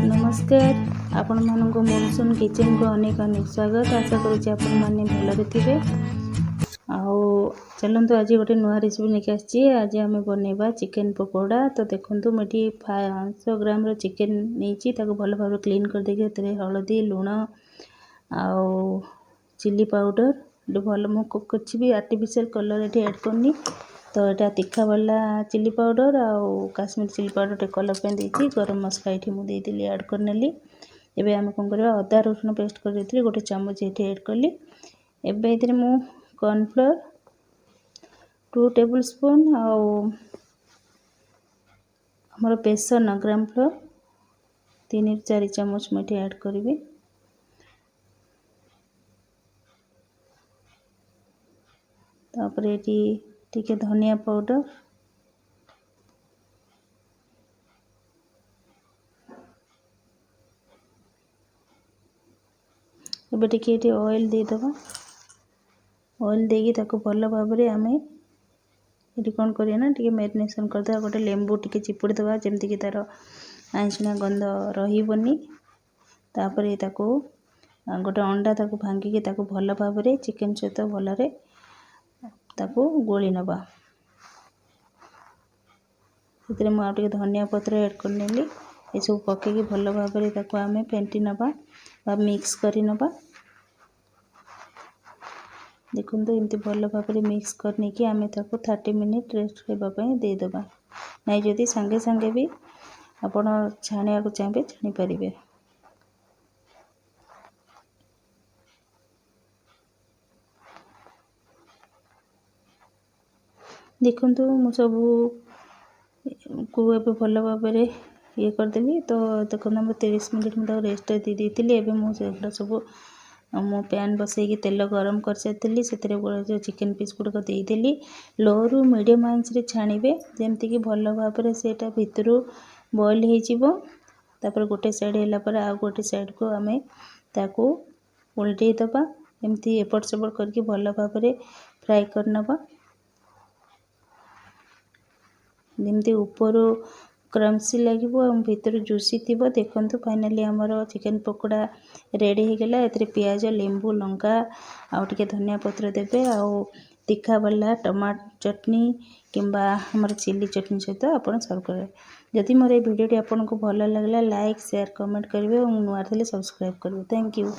नमस्कार आपण मानक मनसून किचन को अनेक अनेक स्वागत। आशा करुच्ची आपण माने भलरे थिबे। चलतु आज गोटे नुआ रेसिपी लेके आछि। आज आम बनैबा चिकेन पकोड़ा। तो देखंतु मेटी 500 ग्राम रो चिकेन नेछि ताको भल भाबे क्लीन कर देके तरे हळदी लूण आउ चिली पाउडर दो भल मु कुछ भी आर्टिफिशियल कलर एठी ऐड करनी। तो एटा तीखा वाला चिली पाउडर आउ काश्मीर चिली पाउडर टे कलर पे देछि। गरम मसला एठी मु दे दिली ऐड करनेली। एबे हम कोन करबा अदा रसुन पेस्ट कर देथि गोटे चम्मच एठी ऐड करली। एबे इधर मु कॉर्नफ्लोर 2 टेबल स्पून आउ हमर बेसन ग्राम फ्लोर 3-4 चम्मच मैं ऐड करी। तापर एटी टिके धनिया पाउडर एबे टिके एटी ऑयल दे दबा। ऑयल देगी ताको भल भाबरे आमे एटी कोन करिया ना टिके मैरिनेशन कर दबा। गोटे लेंबू टिके चिपुड़ दबा जेमति कि तार आइसना गंध रहिबनी। तापर ताको गोटे अंडा ताको भांगी के ताको भल भाबरे चिकेन सहित भलरे ताको गोली नबा। इतरे मु आटे धनिया पत्र ऐड करनेली। ए सब पके के भल भाबरे ताको आमे फेंटी नबा बा मिक्स करी नबा। देखंतु एमती भल भाबरे मिक्स करने की आमे ताको 30 मिनिट रेस्ट हेबा पई दे दबा। नै जदी संगे संगे भी आपण छानिया को चाहे छानी परिबे। देखंतु मु सब को एबे भल भाबरे ये कर देली। तो देखंतु हम 30 मिनिट मु रेस्ट दे देतिली। एबे मु सेगडा सब मु पैन बसई के तेल गरम कर सेतली। सेतरे जो चिकेन पीस गुड दे देली। लो रु मीडियम आंच रे छानिबे जेमति कि भल भाबरे सेटा भितरु बॉईल हे जिवो। तापर गोटे साइड हैला पर आ गोटे साइड को आमे ताको उल्टे दबा। एमती एपट सेपट करके भल भाबरे फ्राई करनबा। जेमती ऊपर क्रंची लागिवो और भीतर जूसी थिबो। देखंतु फाइनली हमर चिकेन पकोड़ा रेडी हे गेला। एतरे प्याज लेंबू लंका आ टिके धनिया पत्र देबे आउ तीखा वाला टमाटो चटनी किंबा हमर चिली चटनी सहित आपण सर्व करे। जदि मोर ए वीडियो टी आपन को भल लागला लाइक शेयर कमेंट करिवे और नुआ थले सब्सक्राइब करिवे। Thank you.